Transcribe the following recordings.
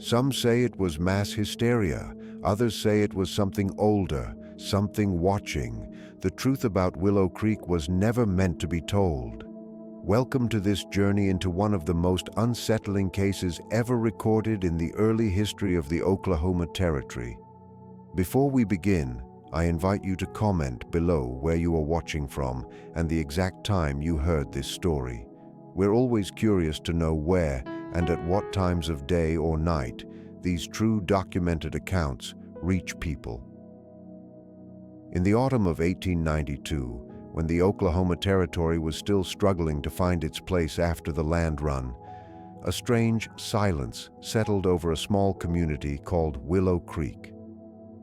Some say it was mass hysteria. Others say it was something older, something watching. The truth about Willow Creek was never meant to be told. Welcome to this journey into one of the most unsettling cases ever recorded in the early history of the Oklahoma Territory. Before we begin, I invite you to comment below where you are watching from and the exact time you heard this story. We're always curious to know where and at what times of day or night these true documented accounts reach people. In the autumn of 1892, when the Oklahoma Territory was still struggling to find its place after the land run, a strange silence settled over a small community called Willow Creek.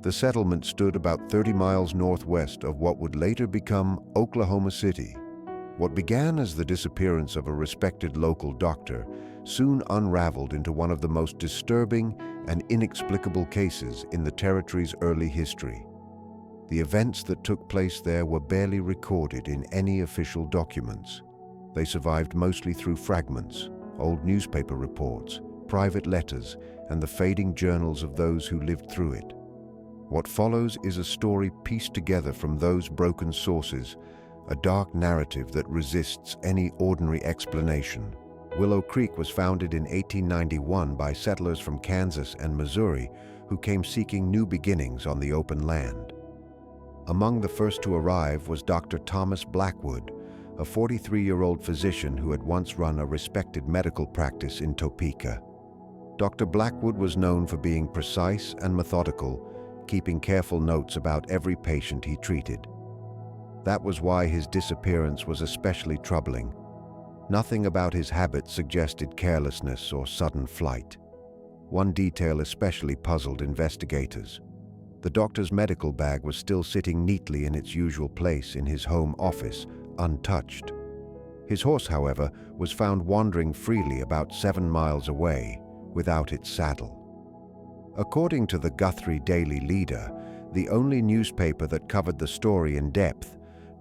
The settlement stood about 30 miles northwest of what would later become Oklahoma City. What began as the disappearance of a respected local doctor soon unraveled into one of the most disturbing and inexplicable cases in the territory's early history. The events that took place there were barely recorded in any official documents. They survived mostly through fragments, old newspaper reports, private letters, and the fading journals of those who lived through it. What follows is a story pieced together from those broken sources, a dark narrative that resists any ordinary explanation. Willow Creek was founded in 1891 by settlers from Kansas and Missouri who came seeking new beginnings on the open land. Among the first to arrive was Dr. Thomas Blackwood, a 43-year-old physician who had once run a respected medical practice in Topeka. Dr. Blackwood was known for being precise and methodical, keeping careful notes about every patient he treated. That was why his disappearance was especially troubling. Nothing about his habits suggested carelessness or sudden flight. One detail especially puzzled investigators. The doctor's medical bag was still sitting neatly in its usual place in his home office, untouched. His horse, however, was found wandering freely about 7 miles away, without its saddle. According to the Guthrie Daily Leader, the only newspaper that covered the story in depth,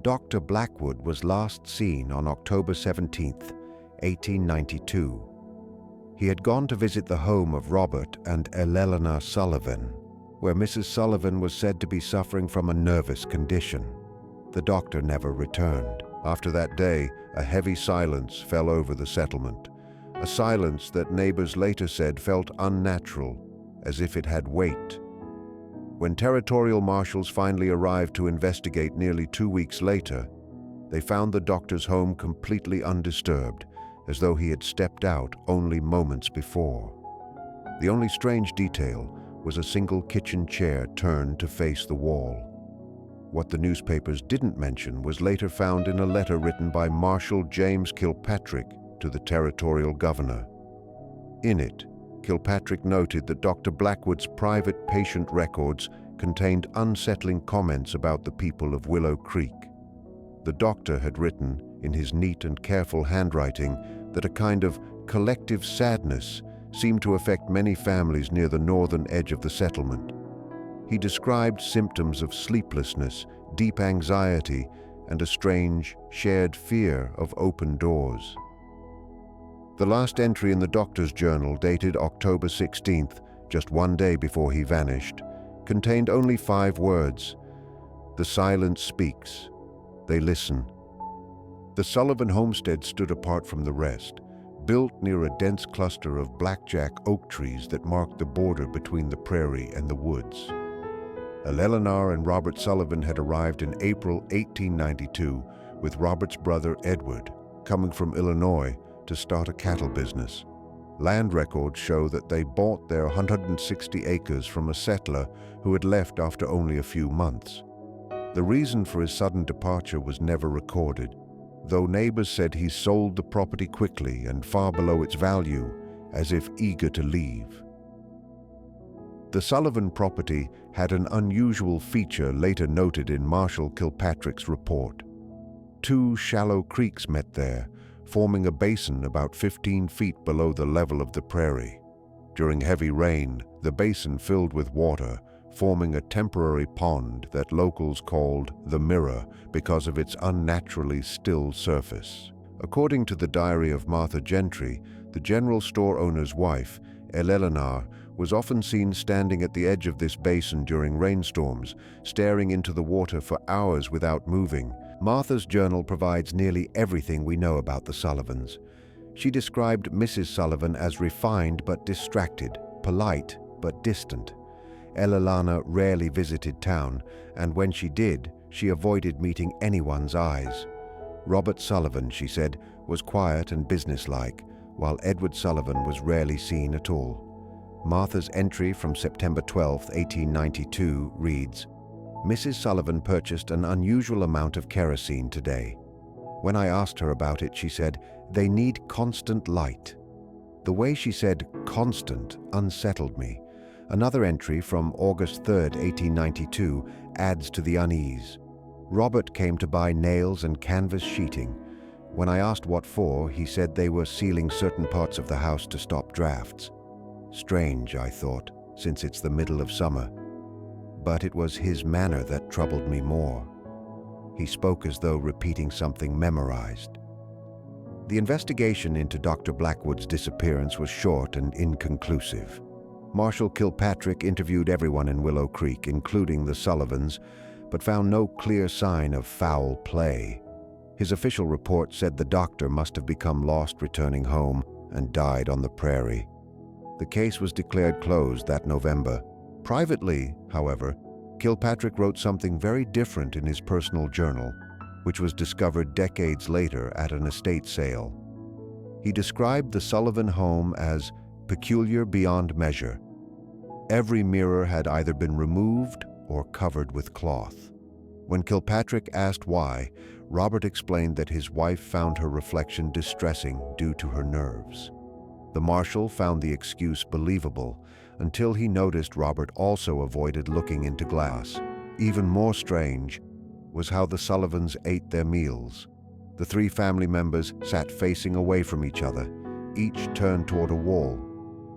Dr. Blackwood was last seen on October 17, 1892. He had gone to visit the home of Robert and Eleanor Sullivan, where Mrs. Sullivan was said to be suffering from a nervous condition. The doctor never returned. After that day, a heavy silence fell over the settlement, a silence that neighbors later said felt unnatural, as if it had weight. When territorial marshals finally arrived to investigate nearly 2 weeks later, they found the doctor's home completely undisturbed, as though he had stepped out only moments before. The only strange detail was a single kitchen chair turned to face the wall. What the newspapers didn't mention was later found in a letter written by Marshal James Kilpatrick to the territorial governor. In it, Kilpatrick noted that Dr. Blackwood's private patient records contained unsettling comments about the people of Willow Creek. The doctor had written, in his neat and careful handwriting, that a kind of collective sadness seemed to affect many families near the northern edge of the settlement. He described symptoms of sleeplessness, deep anxiety, and a strange, shared fear of open doors. The last entry in the doctor's journal, dated October 16th, just 1 day before he vanished, contained only 5 words. The silence speaks. They listen. The Sullivan homestead stood apart from the rest, built near a dense cluster of blackjack oak trees that marked the border between the prairie and the woods. Eleanor and Robert Sullivan had arrived in April 1892 with Robert's brother Edward, coming from Illinois to start a cattle business. Land records show that they bought their 160 acres from a settler who had left after only a few months. The reason for his sudden departure was never recorded, though neighbors said he sold the property quickly and far below its value, as if eager to leave. The Sullivan property had an unusual feature later noted in Marshal Kilpatrick's report. 2 shallow creeks met there, forming a basin about 15 feet below the level of the prairie. During heavy rain, the basin filled with water, forming a temporary pond that locals called the Mirror because of its unnaturally still surface. According to the diary of Martha Gentry, the general store owner's wife, Eleanor, was often seen standing at the edge of this basin during rainstorms, staring into the water for hours without moving. Martha's journal provides nearly everything we know about the Sullivans. She described Mrs. Sullivan as refined but distracted, polite but distant. Elilana rarely visited town, and when she did, she avoided meeting anyone's eyes. Robert Sullivan, she said, was quiet and businesslike, while Edward Sullivan was rarely seen at all. Martha's entry from September 12, 1892 reads, "Mrs. Sullivan purchased an unusual amount of kerosene today. When I asked her about it, she said, 'They need constant light.'" The way she said constant unsettled me. Another entry from August 3, 1892 adds to the unease. "Robert came to buy nails and canvas sheeting. When I asked what for, he said they were sealing certain parts of the house to stop drafts. Strange, I thought, since it's the middle of summer. But it was his manner that troubled me more. He spoke as though repeating something memorized." The investigation into Dr. Blackwood's disappearance was short and inconclusive. Marshal Kilpatrick interviewed everyone in Willow Creek, including the Sullivans, but found no clear sign of foul play. His official report said the doctor must have become lost returning home and died on the prairie. The case was declared closed that November. Privately, however, Kilpatrick wrote something very different in his personal journal, which was discovered decades later at an estate sale. He described the Sullivan home as peculiar beyond measure. Every mirror had either been removed or covered with cloth. When Kilpatrick asked why, Robert explained that his wife found her reflection distressing due to her nerves. The marshal found the excuse believable until he noticed Robert also avoided looking into glass. Even more strange was how the Sullivans ate their meals. The three family members sat facing away from each other, each turned toward a wall.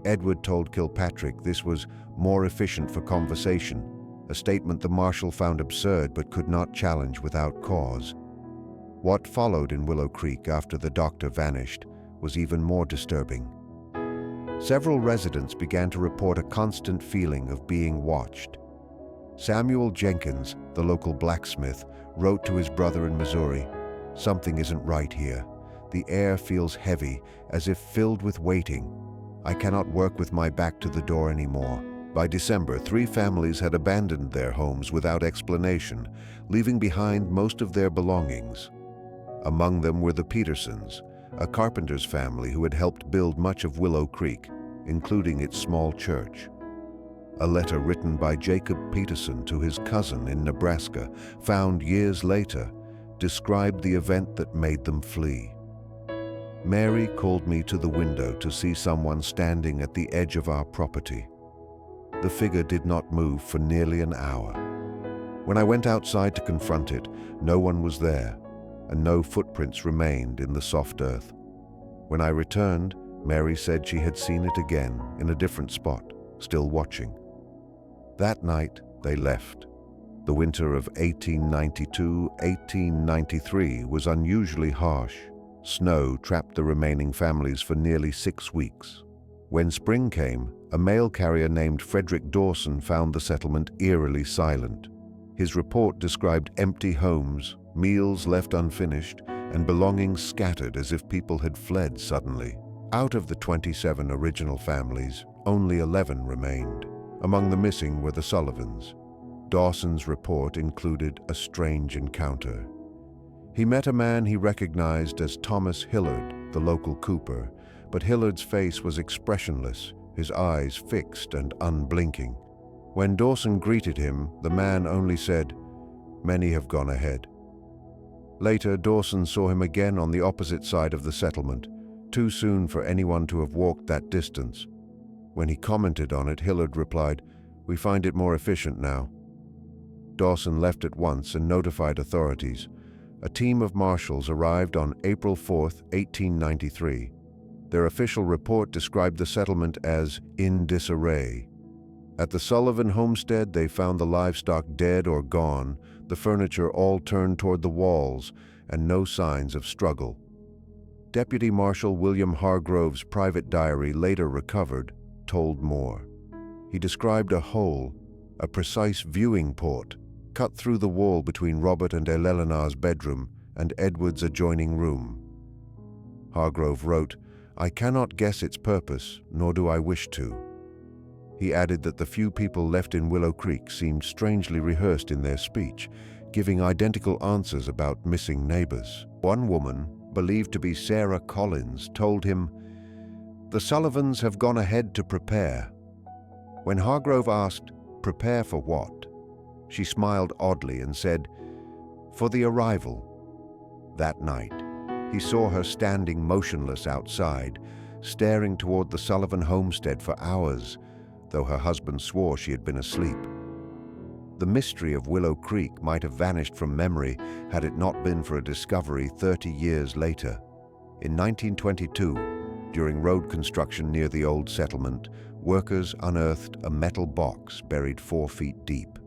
Edward told Kilpatrick this was more efficient for conversation, a statement the marshal found absurd but could not challenge without cause. What followed in Willow Creek after the doctor vanished was even more disturbing. Several residents began to report a constant feeling of being watched. Samuel Jenkins, the local blacksmith, wrote to his brother in Missouri, "Something isn't right here. The air feels heavy, as if filled with waiting. I cannot work with my back to the door anymore." By December, 3 families had abandoned their homes without explanation, leaving behind most of their belongings. Among them were the Petersons, a carpenter's family who had helped build much of Willow Creek, including its small church. A letter written by Jacob Peterson to his cousin in Nebraska, found years later, described the event that made them flee. "Mary called me to the window to see someone standing at the edge of our property. The figure did not move for nearly an hour. When I went outside to confront it, no one was there, and no footprints remained in the soft earth. When I returned, Mary said she had seen it again in a different spot, still watching. That night, they left. The winter of 1892-1893 was unusually harsh. Snow trapped the remaining families for nearly 6 weeks. When spring came, a mail carrier named Frederick Dawson found the settlement eerily silent. His report described empty homes, meals left unfinished, and belongings scattered as if people had fled suddenly. Out of the 27 original families, only 11 remained. Among the missing were the Sullivans. Dawson's report included a strange encounter. He met a man he recognized as Thomas Hillard, the local cooper, but Hillard's face was expressionless, his eyes fixed and unblinking. When Dawson greeted him, the man only said, "Many have gone ahead." Later, Dawson saw him again on the opposite side of the settlement, too soon for anyone to have walked that distance. When he commented on it, Hillard replied, "We find it more efficient now." Dawson left at once and notified authorities. A team of marshals arrived on April 4, 1893. Their official report described the settlement as in disarray. At the Sullivan homestead, they found the livestock dead or gone, the furniture all turned toward the walls, and no signs of struggle. Deputy Marshal William Hargrove's private diary, later recovered, told more. He described a hole, a precise viewing port, cut through the wall between Robert and Eleanor's bedroom and Edward's adjoining room. Hargrove wrote, "I cannot guess its purpose, nor do I wish to." He added that the few people left in Willow Creek seemed strangely rehearsed in their speech, giving identical answers about missing neighbors. One woman, believed to be Sarah Collins, told him, "The Sullivans have gone ahead to prepare." When Hargrove asked, "Prepare for what?" she smiled oddly and said, "For the arrival." That night, he saw her standing motionless outside, staring toward the Sullivan homestead for hours, though her husband swore she had been asleep. The mystery of Willow Creek might have vanished from memory had it not been for a discovery 30 years later. In 1922, during road construction near the old settlement, workers unearthed a metal box buried 4 feet deep.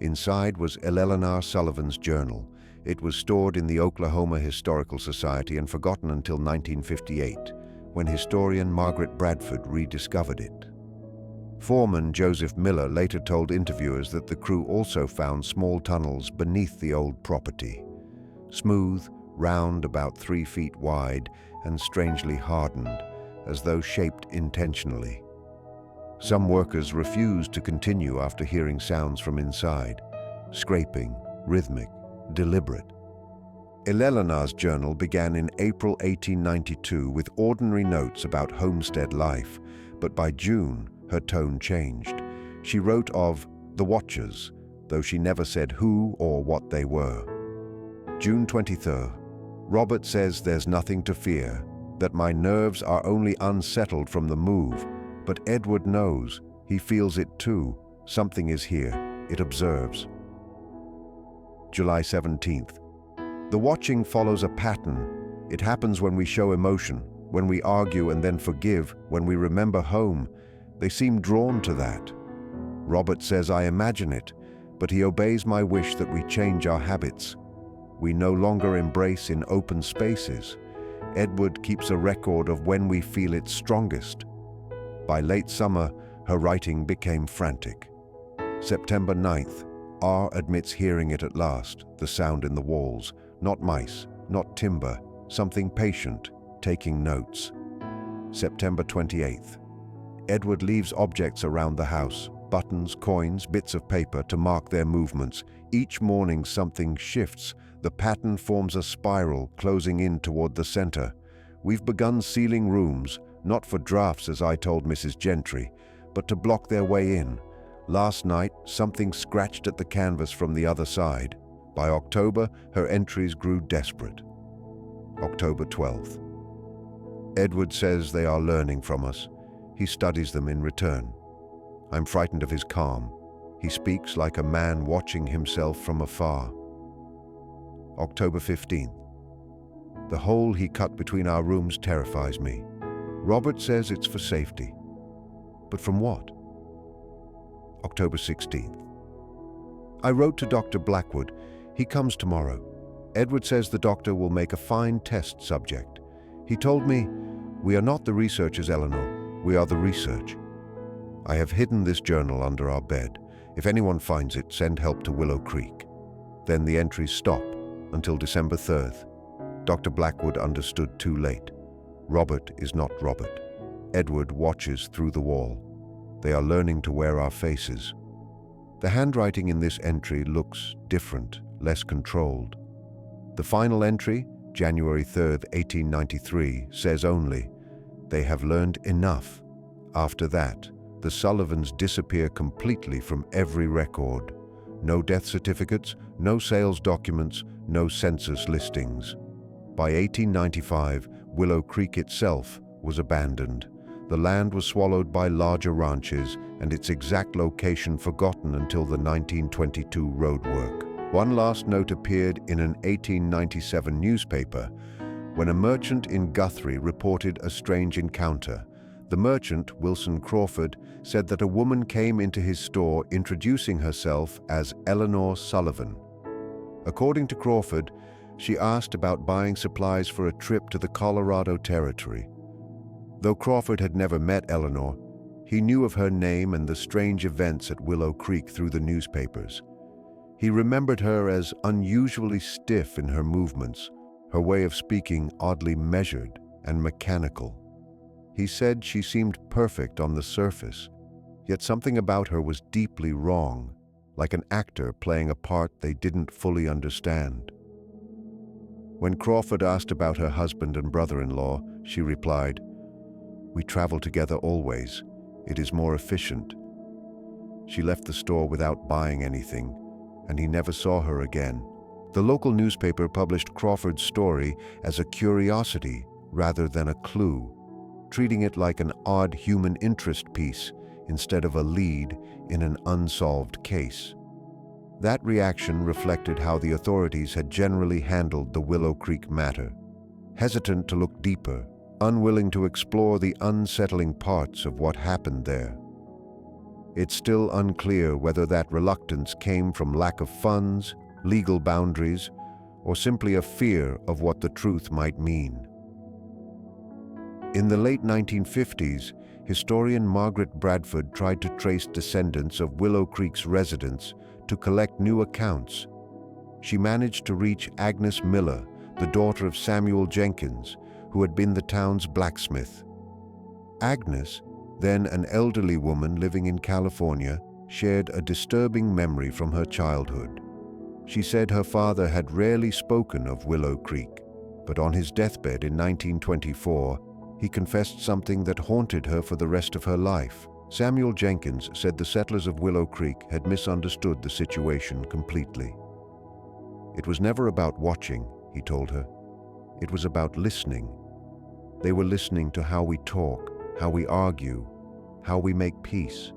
Inside was Eleanor Sullivan's journal. It was stored in the Oklahoma Historical Society and forgotten until 1958, when historian Margaret Bradford rediscovered it. Foreman Joseph Miller later told interviewers that the crew also found small tunnels beneath the old property. Smooth, round, about 3 feet wide, and strangely hardened, as though shaped intentionally. Some workers refused to continue after hearing sounds from inside, scraping, rhythmic, deliberate. Eleanor's journal began in April 1892 with ordinary notes about homestead life, but by June, her tone changed. She wrote of the Watchers, though she never said who or what they were. June 23rd. Robert says there's nothing to fear, that my nerves are only unsettled from the move, but Edward knows, he feels it too. Something is here, it observes. July 17th. The watching follows a pattern. It happens when we show emotion, when we argue and then forgive, when we remember home. They seem drawn to that. Robert says I imagine it, but he obeys my wish that we change our habits. We no longer embrace in open spaces. Edward keeps a record of when we feel it strongest. By late summer, her writing became frantic. September 9th. R admits hearing it at last, the sound in the walls. Not mice, not timber, something patient, taking notes. September 28th. Edward leaves objects around the house, buttons, coins, bits of paper to mark their movements. Each morning something shifts. The pattern forms a spiral, closing in toward the center. We've begun sealing rooms, not for drafts as I told Mrs. Gentry, but to block their way in. Last night, something scratched at the canvas from the other side. By October, her entries grew desperate. October 12th. Edward says they are learning from us. He studies them in return. I'm frightened of his calm. He speaks like a man watching himself from afar. October 15th. The hole he cut between our rooms terrifies me. Robert says it's for safety. But from what? October 16th. I wrote to Dr. Blackwood. He comes tomorrow. Edward says the doctor will make a fine test subject. He told me, "We are not the researchers, Eleanor. We are the research." I have hidden this journal under our bed. If anyone finds it, send help to Willow Creek. Then the entries stop until December 3rd. Dr. Blackwood understood too late. Robert is not Robert. Edward watches through the wall. They are learning to wear our faces. The handwriting in this entry looks different, less controlled. The final entry, January 3rd, 1893, says only, "They have learned enough." After that, the Sullivans disappear completely from every record. No death certificates, no sales documents, no census listings. By 1895, Willow Creek itself was abandoned. The land was swallowed by larger ranches and its exact location forgotten until the 1922 roadwork. One last note appeared in an 1897 newspaper when a merchant in Guthrie reported a strange encounter. The merchant, Wilson Crawford, said that a woman came into his store introducing herself as Eleanor Sullivan. According to Crawford, she asked about buying supplies for a trip to the Colorado Territory. Though Crawford had never met Eleanor, He knew of her name and the strange events at Willow Creek through the newspapers. He remembered her as unusually stiff in her movements, her way of speaking oddly measured and mechanical. He said she seemed perfect on the surface, yet something about her was deeply wrong, like an actor playing a part they didn't fully understand. When Crawford asked about her husband and brother-in-law, she replied, "We travel together always. It is more efficient." She left the store without buying anything, and he never saw her again. The local newspaper published Crawford's story as a curiosity rather than a clue, treating it like an odd human interest piece instead of a lead in an unsolved case. That reaction reflected how the authorities had generally handled the Willow Creek matter, hesitant to look deeper, unwilling to explore the unsettling parts of what happened there. It's still unclear whether that reluctance came from lack of funds, legal boundaries, or simply a fear of what the truth might mean. In the late 1950s, historian Margaret Bradford tried to trace descendants of Willow Creek's residents to collect new accounts. She managed to reach Agnes Miller, the daughter of Samuel Jenkins, who had been the town's blacksmith. Agnes, then an elderly woman living in California, shared a disturbing memory from her childhood. She said her father had rarely spoken of Willow Creek, but on his deathbed in 1924, he confessed something that haunted her for the rest of her life. Samuel Jenkins said the settlers of Willow Creek had misunderstood the situation completely. "It was never about watching," he told her. "It was about listening. They were listening to how we talk, how we argue, how we make peace.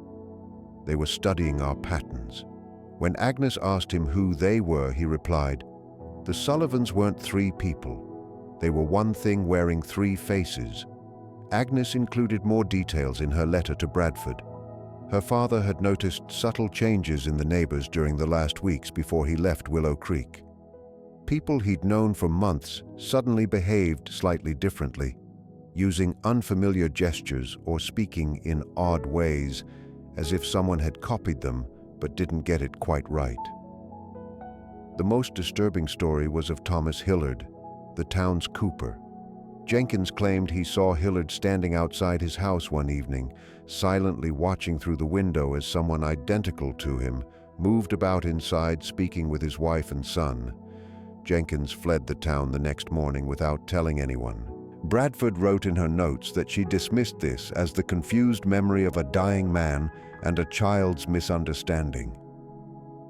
They were studying our patterns." When Agnes asked him who they were, he replied, "The Sullivans weren't three people. They were one thing wearing three faces." Agnes included more details in her letter to Bradford. Her father had noticed subtle changes in the neighbors during the last weeks before he left Willow Creek. People he'd known for months suddenly behaved slightly differently, using unfamiliar gestures or speaking in odd ways, as if someone had copied them but didn't get it quite right. The most disturbing story was of Thomas Hillard, the town's cooper. Jenkins claimed he saw Hillard standing outside his house one evening, silently watching through the window as someone identical to him moved about inside speaking with his wife and son. Jenkins fled the town the next morning without telling anyone. Bradford wrote in her notes that she dismissed this as the confused memory of a dying man and a child's misunderstanding.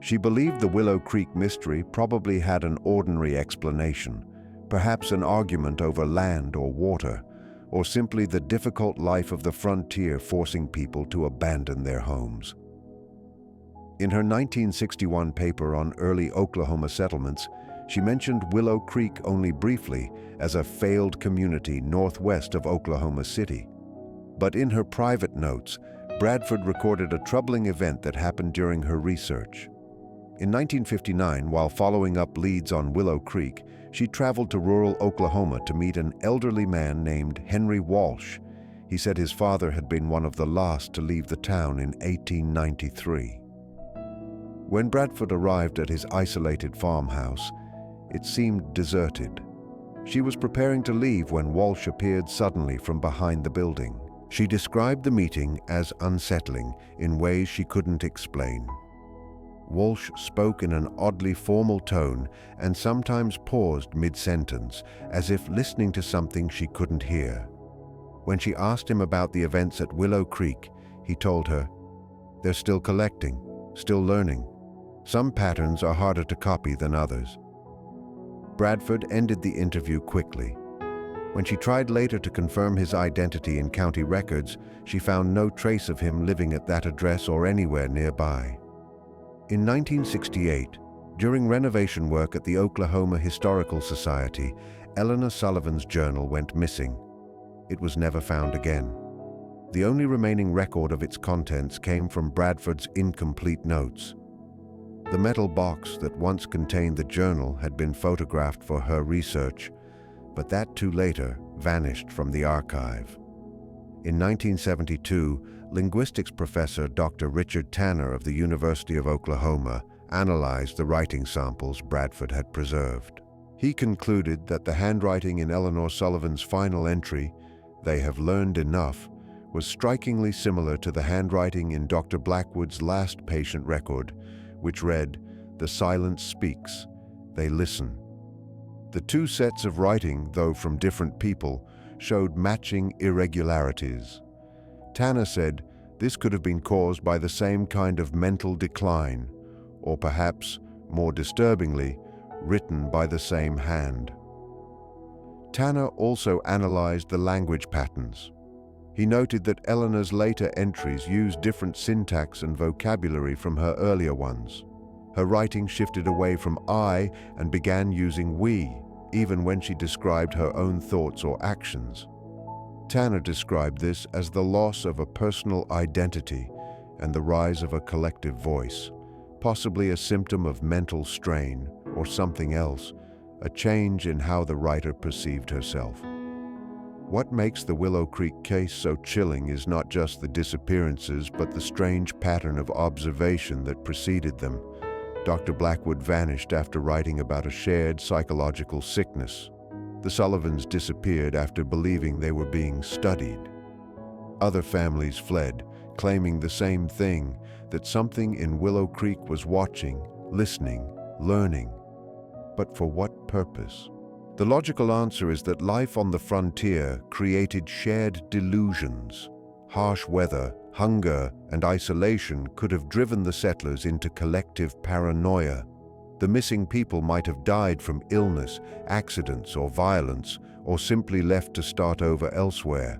She believed the Willow Creek mystery probably had an ordinary explanation, perhaps an argument over land or water, or simply the difficult life of the frontier forcing people to abandon their homes. In her 1961 paper on early Oklahoma settlements, she mentioned Willow Creek only briefly as a failed community northwest of Oklahoma City. But in her private notes, Bradford recorded a troubling event that happened during her research. In 1959, while following up leads on Willow Creek, she traveled to rural Oklahoma to meet an elderly man named Henry Walsh. He said his father had been one of the last to leave the town in 1893. When Bradford arrived at his isolated farmhouse, it seemed deserted. She was preparing to leave when Walsh appeared suddenly from behind the building. She described the meeting as unsettling in ways she couldn't explain. Walsh spoke in an oddly formal tone and sometimes paused mid-sentence, as if listening to something she couldn't hear. When she asked him about the events at Willow Creek, he told her, "They're still collecting, still learning. Some patterns are harder to copy than others." Bradford ended the interview quickly. When she tried later to confirm his identity in county records, she found no trace of him living at that address or anywhere nearby. In 1968, during renovation work at the Oklahoma Historical Society, Eleanor Sullivan's journal went missing. It was never found again. The only remaining record of its contents came from Bradford's incomplete notes. The metal box that once contained the journal had been photographed for her research, but that too later vanished from the archive. In 1972, linguistics professor Dr. Richard Tanner of the University of Oklahoma analyzed the writing samples Bradford had preserved. He concluded that the handwriting in Eleanor Sullivan's final entry, "They have learned enough," was strikingly similar to the handwriting in Dr. Blackwood's last patient record, which read, "The silence speaks, they listen." The two sets of writing, though from different people, showed matching irregularities. Tanner said this could have been caused by the same kind of mental decline, or perhaps, more disturbingly, written by the same hand. Tanner also analyzed the language patterns. He noted that Eleanor's later entries used different syntax and vocabulary from her earlier ones. Her writing shifted away from I and began using we, even when she described her own thoughts or actions. Tanner described this as the loss of a personal identity and the rise of a collective voice, possibly a symptom of mental strain or something else, a change in how the writer perceived herself. What makes the Willow Creek case so chilling is not just the disappearances, but the strange pattern of observation that preceded them. Dr. Blackwood vanished after writing about a shared psychological sickness. The Sullivans disappeared after believing they were being studied. Other families fled, claiming the same thing, that something in Willow Creek was watching, listening, learning. But for what purpose? The logical answer is that life on the frontier created shared delusions. Harsh weather, hunger, and isolation could have driven the settlers into collective paranoia. The missing people might have died from illness, accidents, or violence, or simply left to start over elsewhere.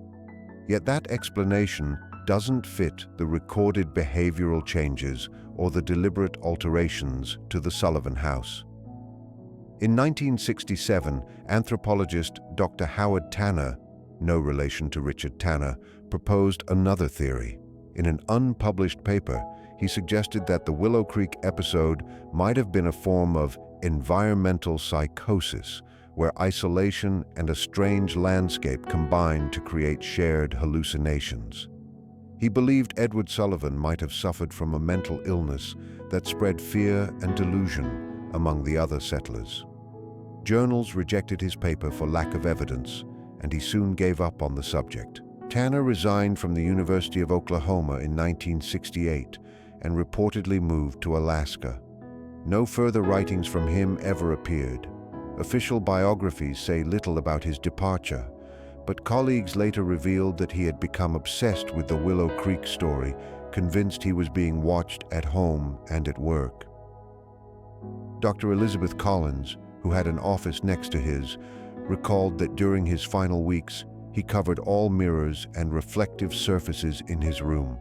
Yet that explanation doesn't fit the recorded behavioral changes or the deliberate alterations to the Sullivan house. In 1967, anthropologist Dr. Howard Tanner, no relation to Richard Tanner, proposed another theory. In an unpublished paper, he suggested that the Willow Creek episode might have been a form of environmental psychosis, where isolation and a strange landscape combined to create shared hallucinations. He believed Edward Sullivan might have suffered from a mental illness that spread fear and delusion among the other settlers. Journals rejected his paper for lack of evidence, and he soon gave up on the subject. Tanner resigned from the University of Oklahoma in 1968 and reportedly moved to Alaska. No further writings from him ever appeared. Official biographies say little about his departure, but colleagues later revealed that he had become obsessed with the Willow Creek story, convinced he was being watched at home and at work. Dr. Elizabeth Collins, who had an office next to his, recalled that during his final weeks, he covered all mirrors and reflective surfaces in his room.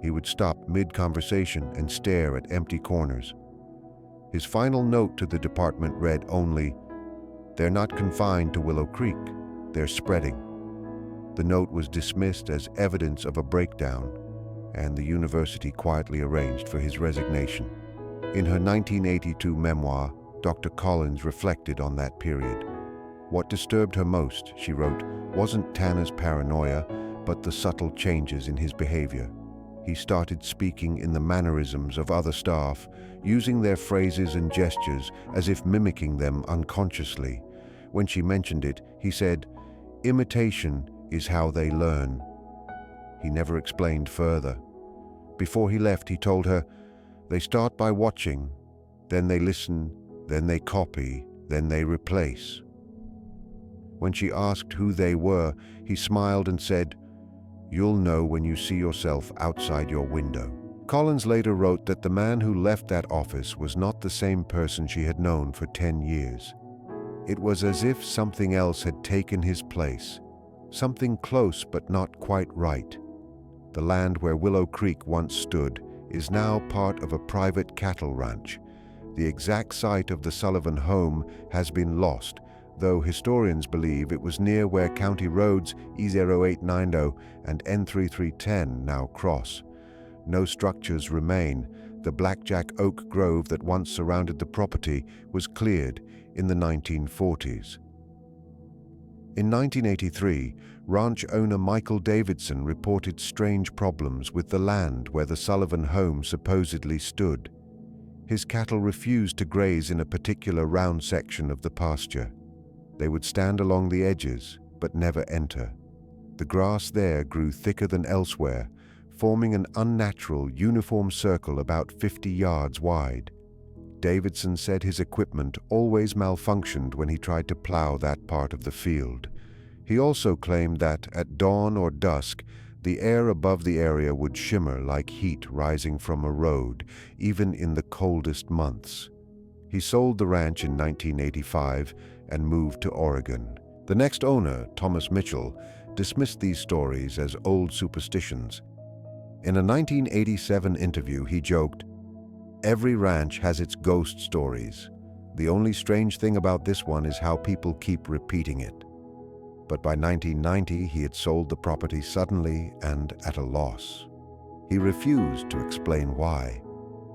He would stop mid-conversation and stare at empty corners. His final note to the department read only, "They're not confined to Willow Creek, they're spreading." The note was dismissed as evidence of a breakdown, and the university quietly arranged for his resignation. In her 1982 memoir, Dr. Collins reflected on that period. What disturbed her most, she wrote, wasn't Tanner's paranoia, but the subtle changes in his behavior. He started speaking in the mannerisms of other staff, using their phrases and gestures as if mimicking them unconsciously. When she mentioned it, he said, "Imitation is how they learn." He never explained further. Before he left, he told her, "They start by watching, then they listen, then they copy, then they replace." When she asked who they were, he smiled and said, "You'll know when you see yourself outside your window." Collins later wrote that the man who left that office was not the same person she had known for 10 years. It was as if something else had taken his place, something close but not quite right. The land where Willow Creek once stood is now part of a private cattle ranch. The exact site of the Sullivan home has been lost, though historians believe it was near where county roads E0890 and N3310 now cross. No structures remain. The blackjack oak grove that once surrounded the property was cleared in the 1940s. In 1983, ranch owner Michael Davidson reported strange problems with the land where the Sullivan home supposedly stood. His cattle refused to graze in a particular round section of the pasture. They would stand along the edges, but never enter. The grass there grew thicker than elsewhere, forming an unnatural, uniform circle about 50 yards wide. Davidson said his equipment always malfunctioned when he tried to plow that part of the field. He also claimed that, at dawn or dusk, the air above the area would shimmer like heat rising from a road, even in the coldest months. He sold the ranch in 1985 and moved to Oregon. The next owner, Thomas Mitchell, dismissed these stories as old superstitions. In a 1987 interview, he joked, "Every ranch has its ghost stories. The only strange thing about this one is how people keep repeating it." But by 1990, he had sold the property suddenly and at a loss. He refused to explain why.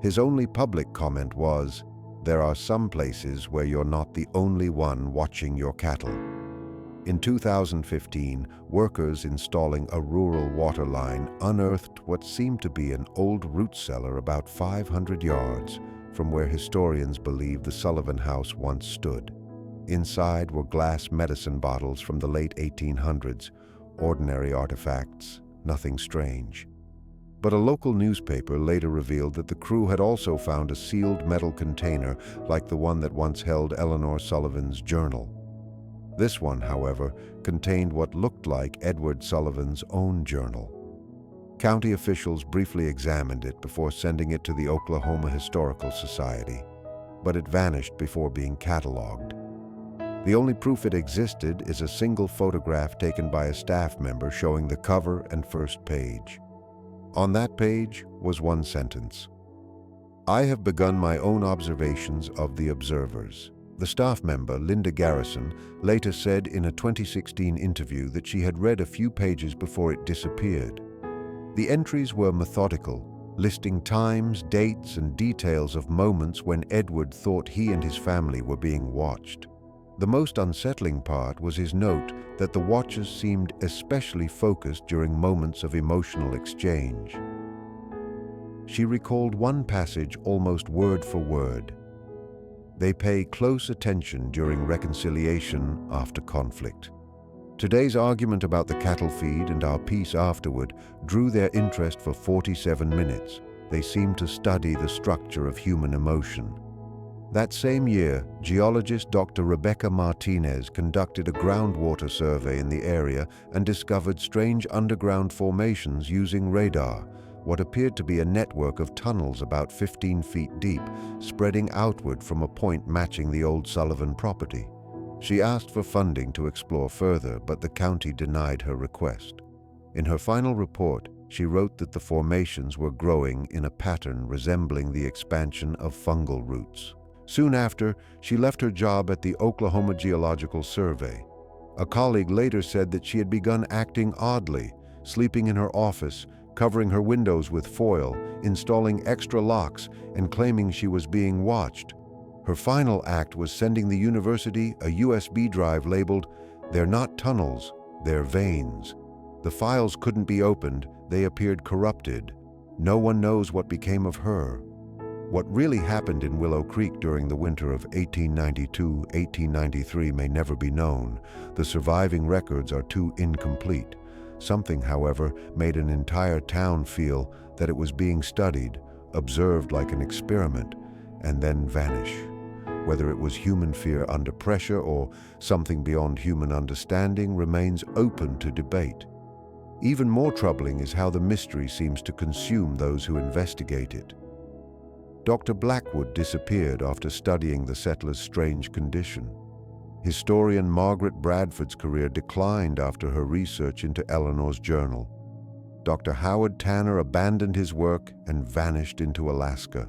His only public comment was, "There are some places where you're not the only one watching your cattle." In 2015, workers installing a rural water line unearthed what seemed to be an old root cellar about 500 yards from where historians believe the Sullivan house once stood. Inside were glass medicine bottles from the late 1800s, ordinary artifacts, nothing strange. But a local newspaper later revealed that the crew had also found a sealed metal container like the one that once held Eleanor Sullivan's journal. This one, however, contained what looked like Edward Sullivan's own journal. County officials briefly examined it before sending it to the Oklahoma Historical Society, but it vanished before being cataloged. The only proof it existed is a single photograph taken by a staff member showing the cover and first page. On that page was one sentence: "I have begun my own observations of the observers." The staff member, Linda Garrison, later said in a 2016 interview that she had read a few pages before it disappeared. The entries were methodical, listing times, dates, and details of moments when Edward thought he and his family were being watched. The most unsettling part was his note that the watchers seemed especially focused during moments of emotional exchange. She recalled one passage almost word for word. "They pay close attention during reconciliation after conflict." Today's argument about the cattle feed and our peace afterward drew their interest for 47 minutes. They seemed to study the structure of human emotion. That same year, geologist Dr. Rebecca Martinez conducted a groundwater survey in the area and discovered strange underground formations using radar, what appeared to be a network of tunnels about 15 feet deep, spreading outward from a point matching the old Sullivan property. She asked for funding to explore further, but the county denied her request. In her final report, she wrote that the formations were growing in a pattern resembling the expansion of fungal roots. Soon after, she left her job at the Oklahoma Geological Survey. A colleague later said that she had begun acting oddly, sleeping in her office, covering her windows with foil, installing extra locks, and claiming she was being watched. Her final act was sending the university a USB drive labeled, "They're not tunnels, they're veins." The files couldn't be opened, they appeared corrupted. No one knows what became of her. What really happened in Willow Creek during the winter of 1892-1893 may never be known. The surviving records are too incomplete. Something, however, made an entire town feel that it was being studied, observed like an experiment, and then vanish. Whether it was human fear under pressure or something beyond human understanding remains open to debate. Even more troubling is how the mystery seems to consume those who investigate it. Dr. Blackwood disappeared after studying the settlers' strange condition. Historian Margaret Bradford's career declined after her research into Eleanor's journal. Dr. Howard Tanner abandoned his work and vanished into Alaska.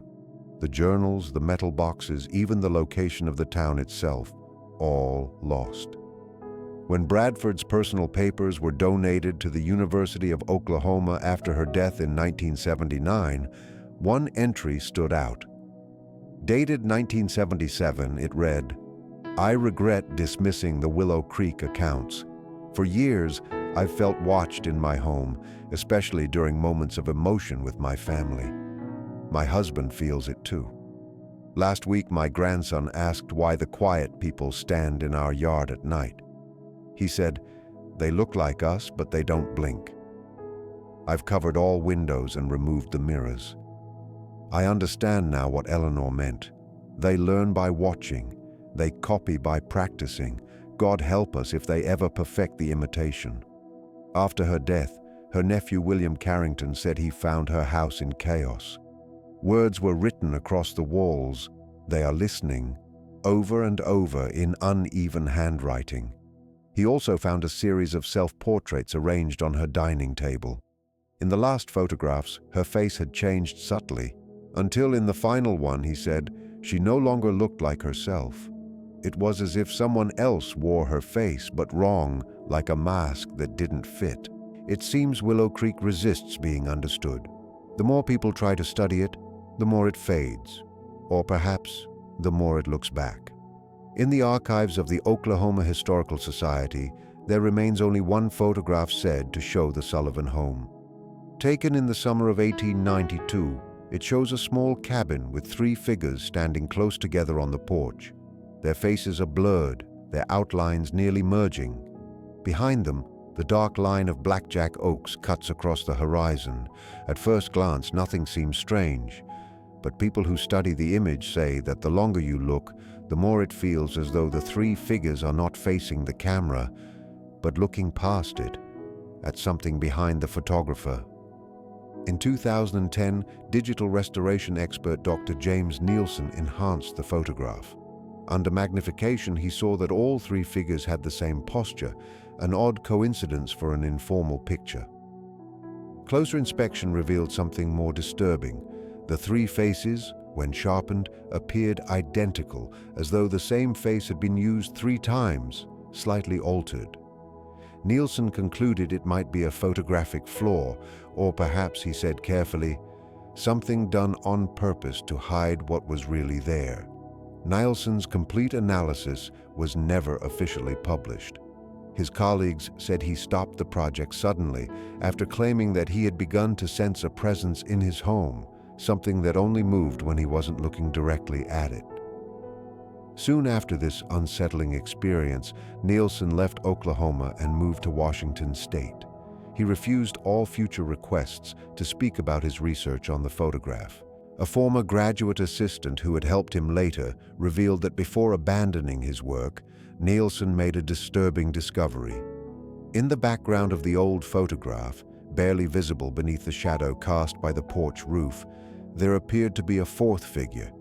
The journals, the metal boxes, even the location of the town itself, all lost. When Bradford's personal papers were donated to the University of Oklahoma after her death in 1979, one entry stood out. Dated 1977, it read, I regret dismissing the Willow Creek accounts. For years, I've felt watched in my home, especially during moments of emotion with my family. My husband feels it too. Last week, my grandson asked why the quiet people stand in our yard at night. He said, "They look like us, but they don't blink." I've covered all windows and removed the mirrors. I understand now what Eleanor meant. They learn by watching. They copy by practicing. God help us if they ever perfect the imitation. After her death, her nephew William Carrington said he found her house in chaos. Words were written across the walls. They are listening, over and over in uneven handwriting. He also found a series of self-portraits arranged on her dining table. In the last photographs, her face had changed subtly, until in the final one, he said, she no longer looked like herself. It was as if someone else wore her face, but wrong, like a mask that didn't fit. It seems Willow Creek resists being understood. The more people try to study it, the more it fades, or perhaps the more it looks back. In the archives of the Oklahoma Historical Society, there remains only one photograph said to show the Sullivan home. Taken in the summer of 1892, it shows a small cabin with three figures standing close together on the porch. Their faces are blurred, their outlines nearly merging. Behind them, the dark line of blackjack oaks cuts across the horizon. At first glance, nothing seems strange, but people who study the image say that the longer you look, the more it feels as though the three figures are not facing the camera, but looking past it, at something behind the photographer. In 2010, digital restoration expert Dr. James Nielsen enhanced the photograph. Under magnification, he saw that all three figures had the same posture, an odd coincidence for an informal picture. Closer inspection revealed something more disturbing. The three faces, when sharpened, appeared identical, as though the same face had been used 3 times, slightly altered. Nielsen concluded it might be a photographic flaw, or perhaps, he said carefully, something done on purpose to hide what was really there. Nielsen's complete analysis was never officially published. His colleagues said he stopped the project suddenly after claiming that he had begun to sense a presence in his home, something that only moved when he wasn't looking directly at it. Soon after this unsettling experience, Nielsen left Oklahoma and moved to Washington State. He refused all future requests to speak about his research on the photograph. A former graduate assistant who had helped him later revealed that before abandoning his work, Nielsen made a disturbing discovery. In the background of the old photograph, barely visible beneath the shadow cast by the porch roof, there appeared to be a fourth figure.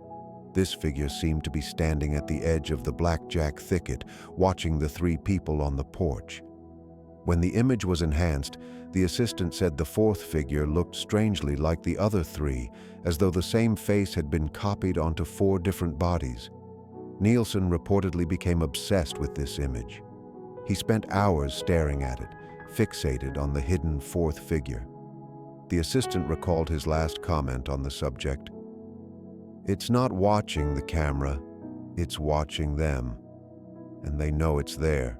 This figure seemed to be standing at the edge of the blackjack thicket, watching the three people on the porch. When the image was enhanced, the assistant said the fourth figure looked strangely like the other three, as though the same face had been copied onto 4 different bodies. Nielsen reportedly became obsessed with this image. He spent hours staring at it, fixated on the hidden fourth figure. The assistant recalled his last comment on the subject. "It's not watching the camera, it's watching them, and they know it's there."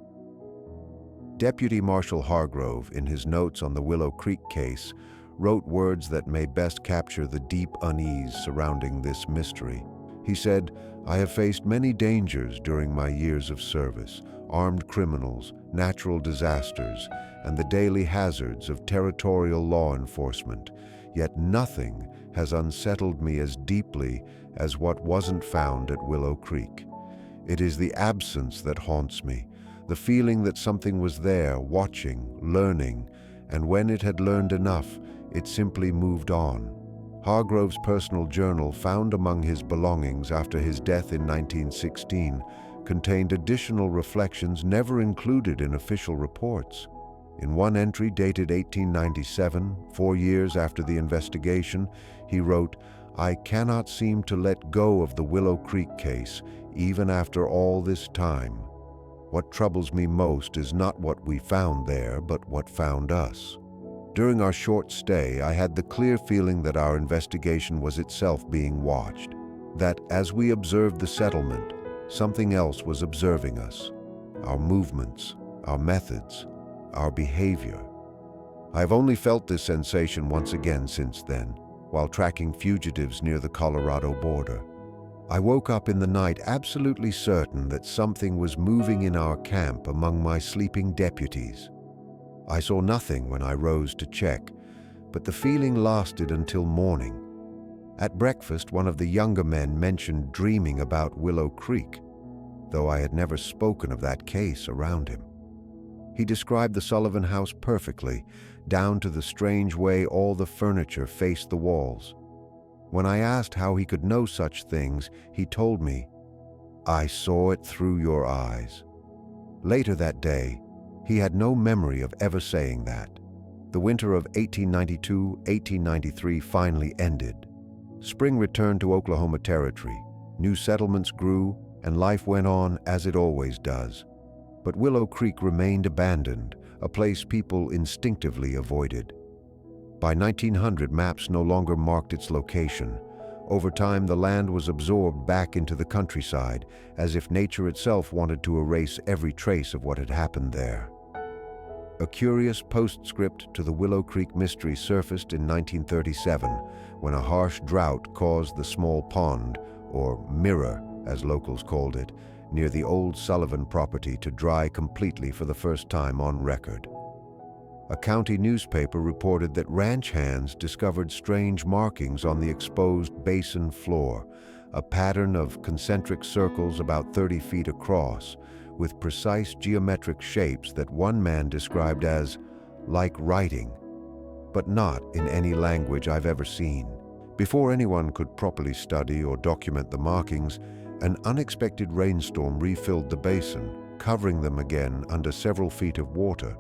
Deputy Marshal Hargrove, in his notes on the Willow Creek case, wrote words that may best capture the deep unease surrounding this mystery. He said, "I have faced many dangers during my years of service, armed criminals, natural disasters, and the daily hazards of territorial law enforcement, yet nothing has unsettled me as deeply as what wasn't found at Willow Creek. It is the absence that haunts me, the feeling that something was there, watching, learning, and when it had learned enough, it simply moved on." Hargrove's personal journal, found among his belongings after his death in 1916, contained additional reflections never included in official reports. In one entry dated 1897, 4 years after the investigation, he wrote, "I cannot seem to let go of the Willow Creek case, even after all this time. What troubles me most is not what we found there, but what found us." During our short stay, I had the clear feeling that our investigation was itself being watched, that as we observed the settlement, Something else was observing us, our movements, our methods, our behavior. I've only felt this sensation once again since then, while tracking fugitives near the Colorado border. I woke up in the night absolutely certain that something was moving in our camp among my sleeping deputies. I saw nothing when I rose to check, but the feeling lasted until morning. At breakfast, one of the younger men mentioned dreaming about Willow Creek, though I had never spoken of that case around him. He described the Sullivan house perfectly, down to the strange way all the furniture faced the walls. When I asked how he could know such things, he told me, "I saw it through your eyes." Later that day, he had no memory of ever saying that. The winter of 1892-1893 finally ended. Spring returned to Oklahoma Territory. New settlements grew, and life went on as it always does. But Willow Creek remained abandoned, a place people instinctively avoided. By 1900, maps no longer marked its location. Over time, the land was absorbed back into the countryside, as if nature itself wanted to erase every trace of what had happened there. A curious postscript to the Willow Creek mystery surfaced in 1937, when a harsh drought caused the small pond, or mirror as locals called it, near the old Sullivan property to dry completely for the first time on record. A county newspaper reported that ranch hands discovered strange markings on the exposed basin floor, a pattern of concentric circles about 30 feet across, with precise geometric shapes that one man described as like writing, but not in any language I've ever seen. Before anyone could properly study or document the markings, an unexpected rainstorm refilled the basin, covering them again under several feet of water.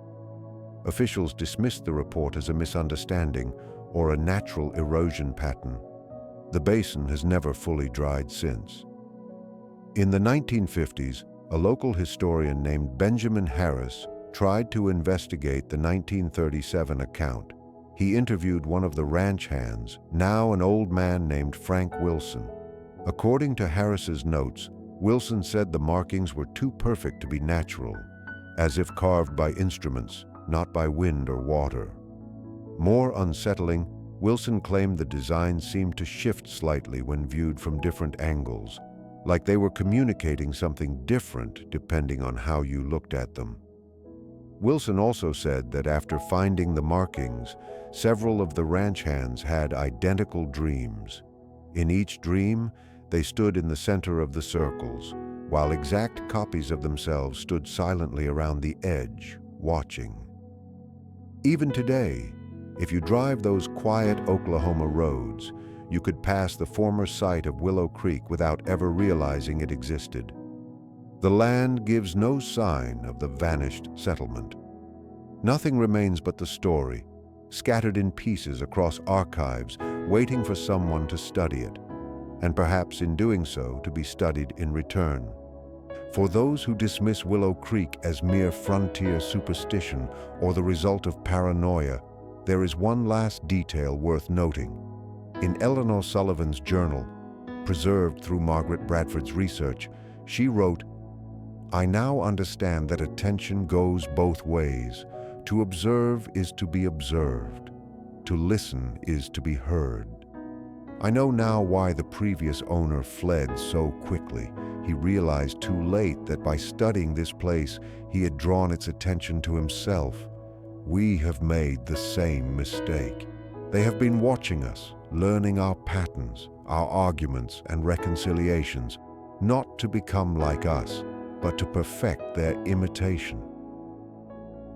Officials dismissed the report as a misunderstanding or a natural erosion pattern. The basin has never fully dried since. In the 1950s, a local historian named Benjamin Harris tried to investigate the 1937 account. He interviewed one of the ranch hands, now an old man named Frank Wilson. According to Harris's notes, Wilson said the markings were too perfect to be natural, as if carved by instruments, not by wind or water. More unsettling, Wilson claimed the design seemed to shift slightly when viewed from different angles, like they were communicating something different depending on how you looked at them. Wilson also said that after finding the markings, several of the ranch hands had identical dreams. In each dream, they stood in the center of the circles, while exact copies of themselves stood silently around the edge, watching. Even today, if you drive those quiet Oklahoma roads, you could pass the former site of Willow Creek without ever realizing it existed. The land gives no sign of the vanished settlement. Nothing remains but the story, scattered in pieces across archives, waiting for someone to study it, and perhaps in doing so to be studied in return. For those who dismiss Willow Creek as mere frontier superstition or the result of paranoia, there is one last detail worth noting. In Eleanor Sullivan's journal, preserved through Margaret Bradford's research, she wrote, "I now understand that attention goes both ways. To observe is to be observed. To listen is to be heard. I know now why the previous owner fled so quickly. He realized too late that by studying this place, he had drawn its attention to himself. We have made the same mistake. They have been watching us, learning our patterns, our arguments and reconciliations, not to become like us, but to perfect their imitation."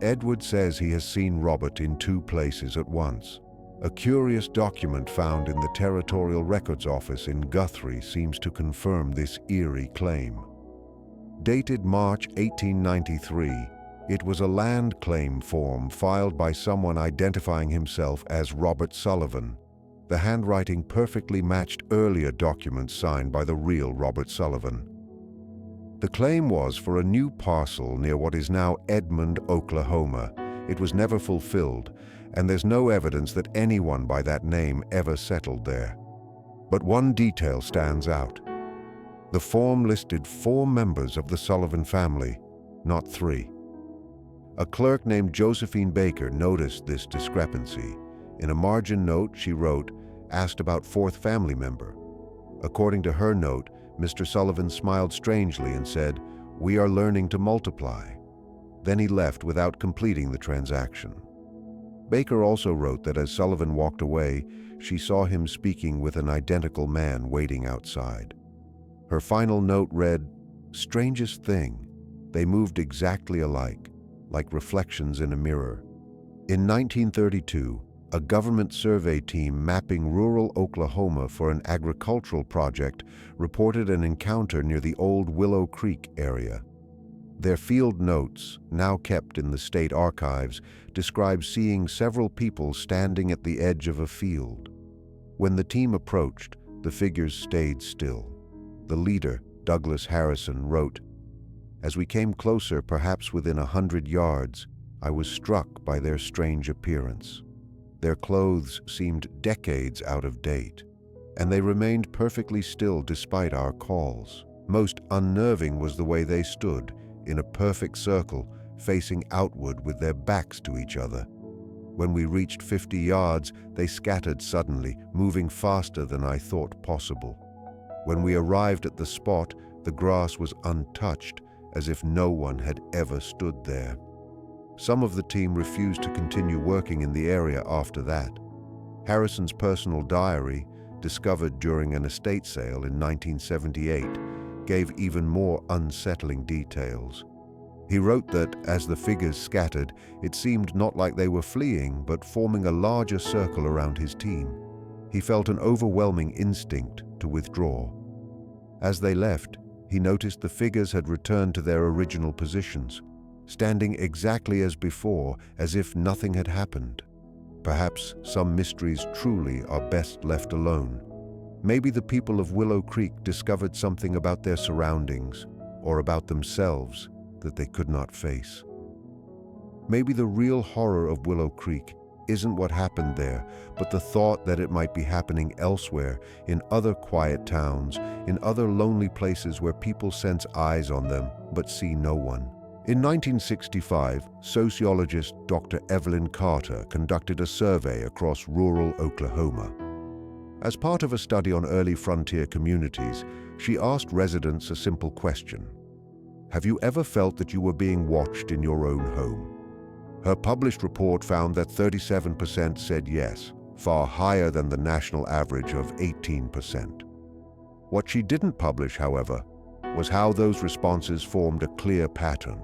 Edward says he has seen Robert in 2 places at once. A curious document found in the Territorial Records Office in Guthrie seems to confirm this eerie claim. Dated March 1893, it was a land claim form filed by someone identifying himself as Robert Sullivan. The handwriting perfectly matched earlier documents signed by the real Robert Sullivan. The claim was for a new parcel near what is now Edmond, Oklahoma. It was never fulfilled, and there's no evidence that anyone by that name ever settled there. But one detail stands out. The form listed 4 members of the Sullivan family, not 3. A clerk named Josephine Baker noticed this discrepancy. In a margin note, she wrote, "Asked about 4th family member." According to her note, Mr. Sullivan smiled strangely and said, "We are learning to multiply." Then he left without completing the transaction. Baker also wrote that as Sullivan walked away, she saw him speaking with an identical man waiting outside. Her final note read, "Strangest thing, they moved exactly alike, like reflections in a mirror." In 1932, a government survey team mapping rural Oklahoma for an agricultural project reported an encounter near the old Willow Creek area. Their field notes, now kept in the state archives, describe seeing several people standing at the edge of a field. When the team approached, the figures stayed still. The leader, Douglas Harrison, wrote, "As we came closer, perhaps within 100 yards, I was struck by their strange appearance. Their clothes seemed decades out of date, and they remained perfectly still despite our calls. Most unnerving was the way they stood, in a perfect circle, facing outward with their backs to each other. When we reached 50 yards, they scattered suddenly, moving faster than I thought possible. When we arrived at the spot, the grass was untouched, as if no one had ever stood there." Some of the team refused to continue working in the area after that. Harrison's personal diary, discovered during an estate sale in 1978, gave even more unsettling details. He wrote that, as the figures scattered, it seemed not like they were fleeing, but forming a larger circle around his team. He felt an overwhelming instinct to withdraw. As they left, he noticed the figures had returned to their original positions, standing exactly as before, as if nothing had happened. Perhaps some mysteries truly are best left alone. Maybe the people of Willow Creek discovered something about their surroundings, or about themselves, that they could not face. Maybe the real horror of Willow Creek isn't what happened there, but the thought that it might be happening elsewhere, in other quiet towns, in other lonely places where people sense eyes on them but see no one. In 1965, sociologist Dr. Evelyn Carter conducted a survey across rural Oklahoma. As part of a study on early frontier communities, she asked residents a simple question: "Have you ever felt that you were being watched in your own home?" Her published report found that 37% said yes, far higher than the national average of 18%. What she didn't publish, however, was how those responses formed a clear pattern.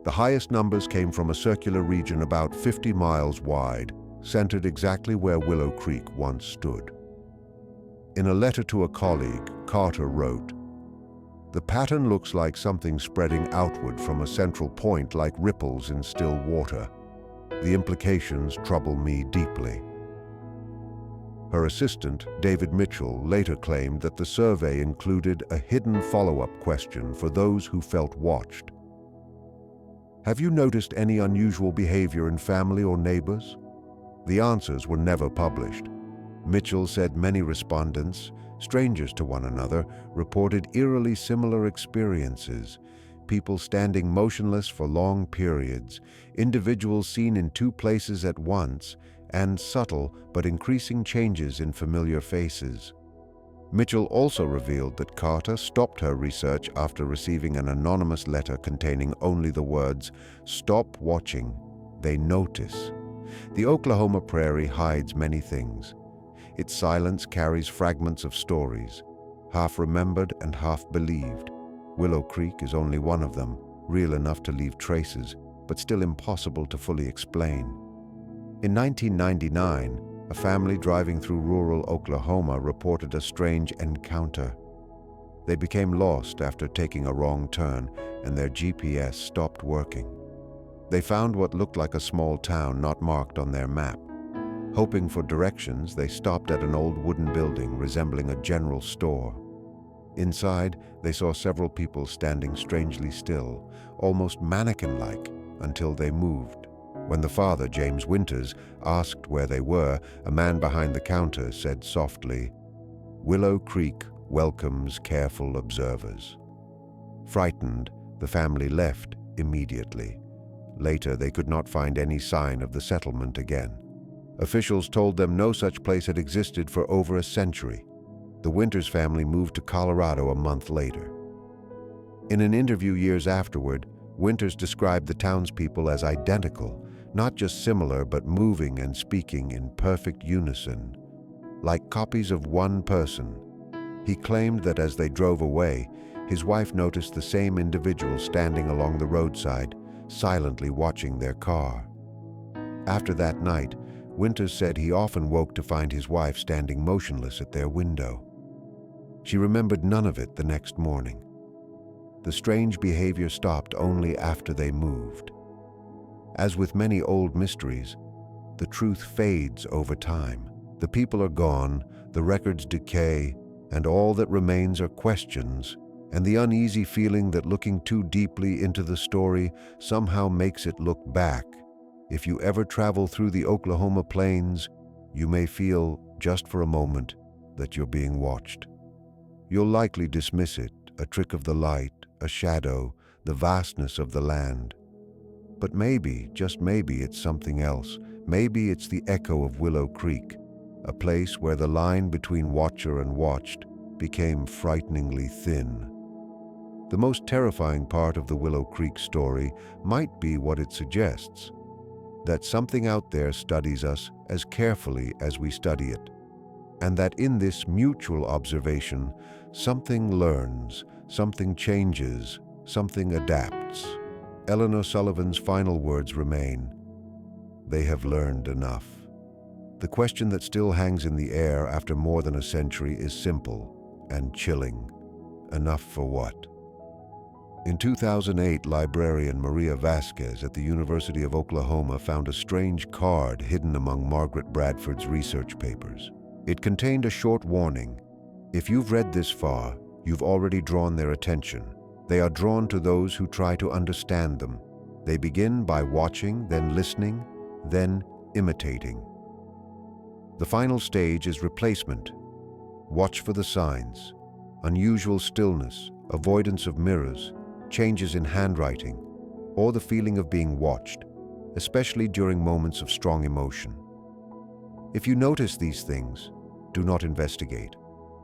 The highest numbers came from a circular region about 50 miles wide, centered exactly where Willow Creek once stood. In a letter to a colleague, Carter wrote, "The pattern looks like something spreading outward from a central point like ripples in still water. The implications trouble me deeply." Her assistant, David Mitchell, later claimed that the survey included a hidden follow-up question for those who felt watched. "Have you noticed any unusual behavior in family or neighbors?" The answers were never published. Mitchell said many respondents, strangers to one another, reported eerily similar experiences: people standing motionless for long periods, individuals seen in 2 places at once, and subtle but increasing changes in familiar faces. Mitchell also revealed that Carter stopped her research after receiving an anonymous letter containing only the words, "Stop watching, they notice." The Oklahoma prairie hides many things. Its silence carries fragments of stories, half remembered and half believed. Willow Creek is only one of them, real enough to leave traces, but still impossible to fully explain. In 1999, a family driving through rural Oklahoma reported a strange encounter. They became lost after taking a wrong turn, and their GPS stopped working. They found what looked like a small town not marked on their map. Hoping for directions, they stopped at an old wooden building resembling a general store. Inside, they saw several people standing strangely still, almost mannequin-like, until they moved. When the father, James Winters, asked where they were, a man behind the counter said softly, "Willow Creek welcomes careful observers. Frightened, the family left immediately. Later, they could not find any sign of the settlement again. Officials told them no such place had existed for over a century. The Winters family moved to Colorado a month later. In an interview years afterward, Winters described the townspeople as identical, not just similar but moving and speaking in perfect unison, like copies of one person. He claimed that as they drove away, his wife noticed the same individual standing along the roadside, silently watching their car. After that night, Winters said he often woke to find his wife standing motionless at their window. She remembered none of it the next morning. The strange behavior stopped only after they moved. As with many old mysteries, the truth fades over time. The people are gone, the records decay, and all that remains are questions, and the uneasy feeling that looking too deeply into the story somehow makes it look back. If you ever travel through the Oklahoma plains, you may feel, just for a moment, that you're being watched. You'll likely dismiss it, a trick of the light, a shadow, the vastness of the land. But maybe, just maybe, it's something else. Maybe it's the echo of Willow Creek, a place where the line between watcher and watched became frighteningly thin. The most terrifying part of the Willow Creek story might be what it suggests, that something out there studies us as carefully as we study it, and that in this mutual observation, something learns, something changes, something adapts. Eleanor Sullivan's final words remain, "They have learned enough." The question that still hangs in the air after more than a century is simple and chilling. Enough for what? In 2008, librarian Maria Vasquez at the University of Oklahoma found a strange card hidden among Margaret Bradford's research papers. It contained a short warning. If you've read this far, you've already drawn their attention. They are drawn to those who try to understand them. They begin by watching, then listening, then imitating. The final stage is replacement. Watch for the signs: unusual stillness, avoidance of mirrors, changes in handwriting, or the feeling of being watched, especially during moments of strong emotion. If you notice these things, do not investigate.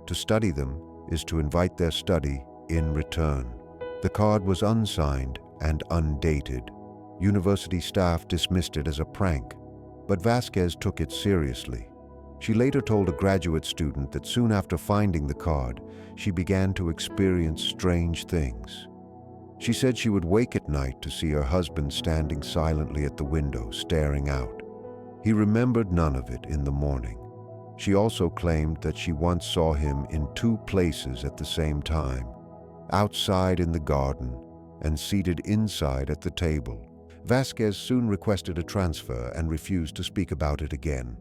To study them is to invite their study in return. The card was unsigned and undated. University staff dismissed it as a prank, but Vasquez took it seriously. She later told a graduate student that soon after finding the card, she began to experience strange things. She said she would wake at night to see her husband standing silently at the window, staring out. He remembered none of it in the morning. She also claimed that she once saw him in two places at the same time, outside in the garden and seated inside at the table. Vasquez soon requested a transfer and refused to speak about it again.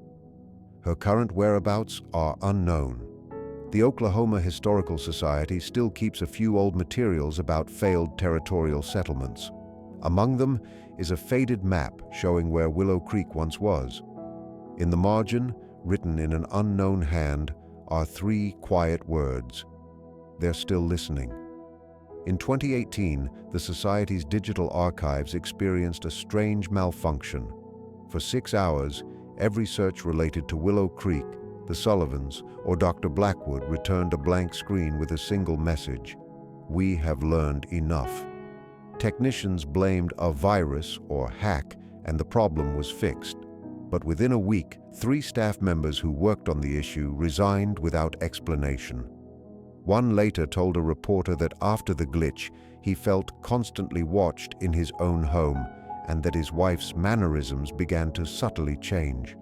Her current whereabouts are unknown. The Oklahoma Historical Society still keeps a few old materials about failed territorial settlements. Among them is a faded map showing where Willow Creek once was. In the margin, written in an unknown hand, are 3 quiet words: "They're still listening." In 2018, the Society's digital archives experienced a strange malfunction. For 6 hours, every search related to Willow Creek, the Sullivans, or Dr. Blackwood returned a blank screen with a single message: "We have learned enough." Technicians blamed a virus or hack, and the problem was fixed. But within a week, 3 staff members who worked on the issue resigned without explanation. One later told a reporter that after the glitch, he felt constantly watched in his own home and that his wife's mannerisms began to subtly change.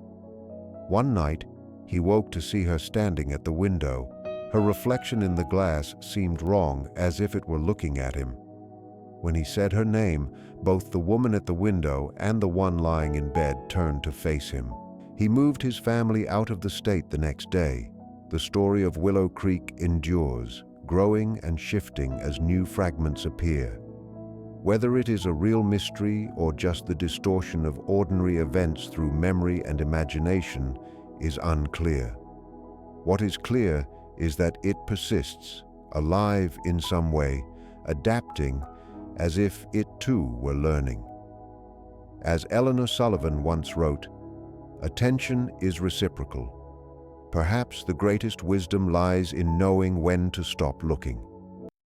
One night, he woke to see her standing at the window. Her reflection in the glass seemed wrong, as if it were looking at him. When he said her name, both the woman at the window and the one lying in bed turned to face him. He moved his family out of the state the next day. The story of Willow Creek endures, growing and shifting as new fragments appear. Whether it is a real mystery or just the distortion of ordinary events through memory and imagination is unclear. What is clear is that it persists, alive in some way, adapting as if it too were learning. As Eleanor Sullivan once wrote, "Attention is reciprocal. Perhaps the greatest wisdom lies in knowing when to stop looking."